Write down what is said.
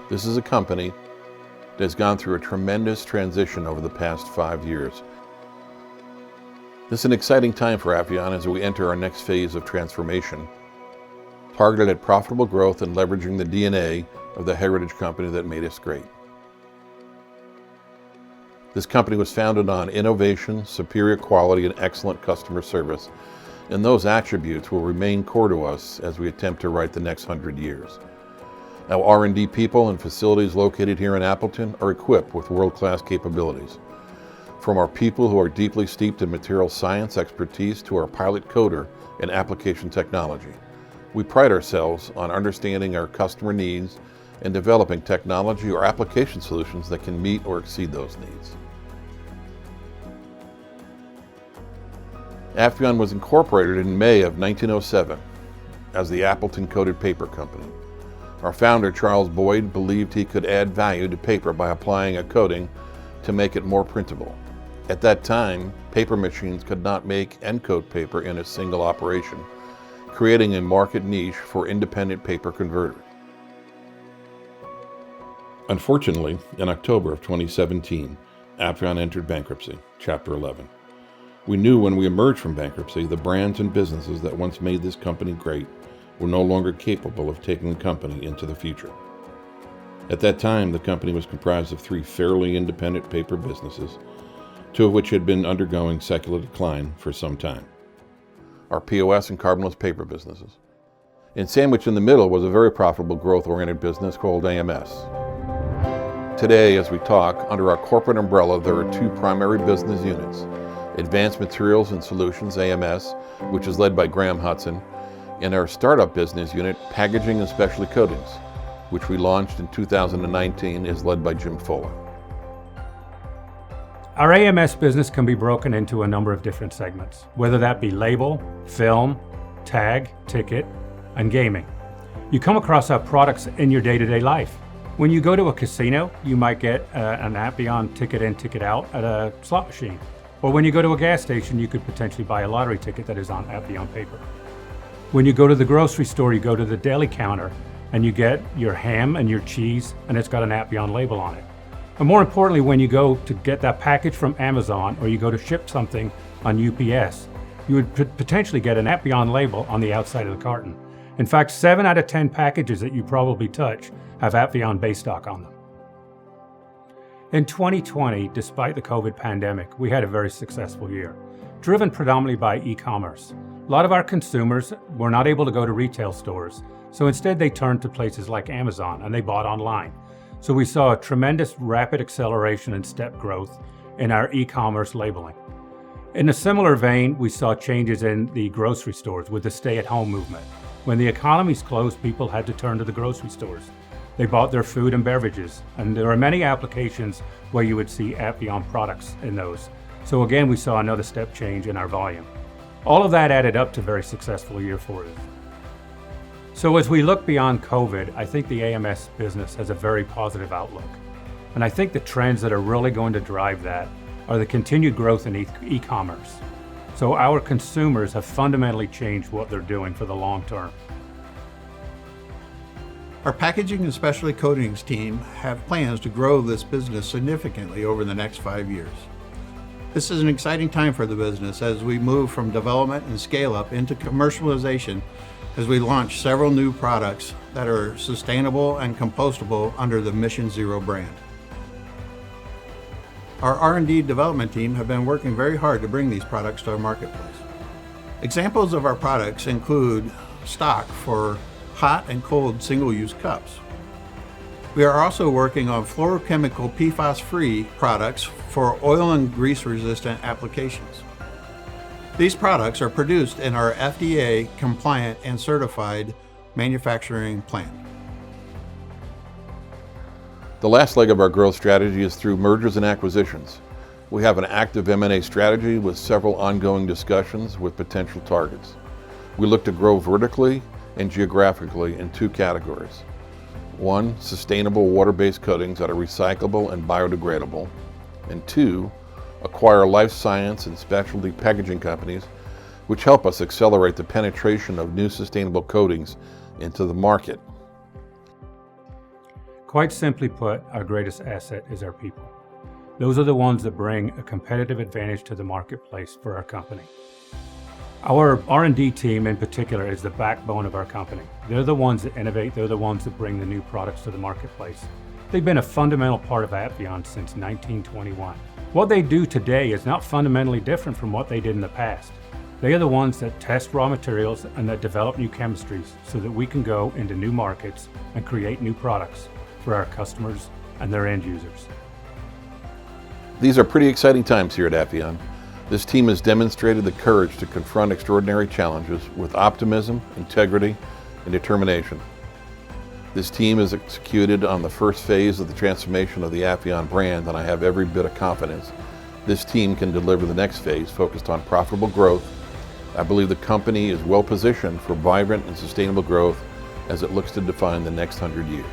This is a company that has gone through a tremendous transition over the past 5 years. This is an exciting time for Appvion as we enter our next phase of transformation, targeted at profitable growth and leveraging the DNA of the heritage company that made us great. This company was founded on innovation, superior quality, and excellent customer service, and those attributes will remain core to us as we attempt to write the next 100 years. Our R&D people and facilities located here in Appleton are equipped with world-class capabilities. From our people who are deeply steeped in material science expertise to our pilot coder and application technology. We pride ourselves on understanding our customer needs and developing technology or application solutions that can meet or exceed those needs. Appvion was incorporated in May of 1907 as the Appleton Coated Paper Company. Our founder, Charles Boyd, believed he could add value to paper by applying a coating to make it more printable. At that time, paper machines could not make and coat paper in a single operation, creating a market niche for independent paper converters. Unfortunately, in October of 2017, Appvion entered bankruptcy, Chapter 11. We knew when we emerged from bankruptcy, the brands and businesses that once made this company great were no longer capable of taking the company into the future. At that time, the company was comprised of 3 fairly independent paper businesses, 2 of which had been undergoing secular decline for some time. Our POS and carbonless paper businesses. And sandwiched in the middle was a very profitable growth-oriented business called AMS. Today, as we talk, under our corporate umbrella, there are 2 primary business units. Advanced Materials and Solutions, AMS, which is led by Graham Hudson, and our startup business unit, Packaging and Specialty Coatings, which we launched in 2019, is led by Jim Fuller. Our AMS business can be broken into a number of different segments, whether that be label, film, tag, ticket, and gaming. You come across our products in your day-to-day life. When you go to a casino, you might get an Appvion ticket in, ticket out at a slot machine. Or when you go to a gas station, you could potentially buy a lottery ticket that is on Appvion paper. When you go to the grocery store, you go to the deli counter and you get your ham and your cheese and it's got an Appvion label on it. And more importantly, when you go to get that package from Amazon or you go to ship something on UPS, you would potentially get an Appvion label on the outside of the carton. In fact, 7 out of 10 packages that you probably touch have Appvion base stock on them. In 2020, despite the COVID pandemic, we had a very successful year, driven predominantly by e-commerce. A lot of our consumers were not able to go to retail stores, so instead they turned to places like Amazon and they bought online. So we saw a tremendous rapid acceleration and step growth in our e-commerce labeling. In a similar vein, we saw changes in the grocery stores with the stay-at-home movement. When the economies closed, people had to turn to the grocery stores. They bought their food and beverages, and there are many applications where you would see Appvion products in those. So again, we saw another step change in our volume. All of that added up to a very successful year for us. So as we look beyond COVID, I think the AMS business has a very positive outlook. And I think the trends that are really going to drive that are the continued growth in e-commerce. So our consumers have fundamentally changed what they're doing for the long term. Our packaging and specialty coatings team have plans to grow this business significantly over the next 5 years. This is an exciting time for the business as we move from development and scale up into commercialization as we launch several new products that are sustainable and compostable under the Mission Zero brand. Our R&D development team have been working very hard to bring these products to our marketplace. Examples of our products include stock for hot and cold single-use cups. We are also working on fluorochemical PFAS-free products for oil and grease-resistant applications. These products are produced in our FDA compliant and certified manufacturing plant. The last leg of our growth strategy is through mergers and acquisitions. We have an active M&A strategy with several ongoing discussions with potential targets. We look to grow vertically and geographically in 2 categories. 1, sustainable water-based coatings that are recyclable and biodegradable. And 2, acquire life science and specialty packaging companies which help us accelerate the penetration of new sustainable coatings into the market. Quite simply put, our greatest asset is our people. Those are the ones that bring a competitive advantage to the marketplace for our company. Our R&D team in particular is the backbone of our company. They're the ones that innovate, they're the ones that bring the new products to the marketplace. They've been a fundamental part of Appvion since 1921. What they do today is not fundamentally different from what they did in the past. They are the ones that test raw materials and that develop new chemistries so that we can go into new markets and create new products for our customers and their end users. These are pretty exciting times here at Appvion. This team has demonstrated the courage to confront extraordinary challenges with optimism, integrity, and determination. This team has executed on the first phase of the transformation of the Appvion brand, and I have every bit of confidence this team can deliver the next phase focused on profitable growth. I believe the company is well positioned for vibrant and sustainable growth as it looks to define the next 100 years.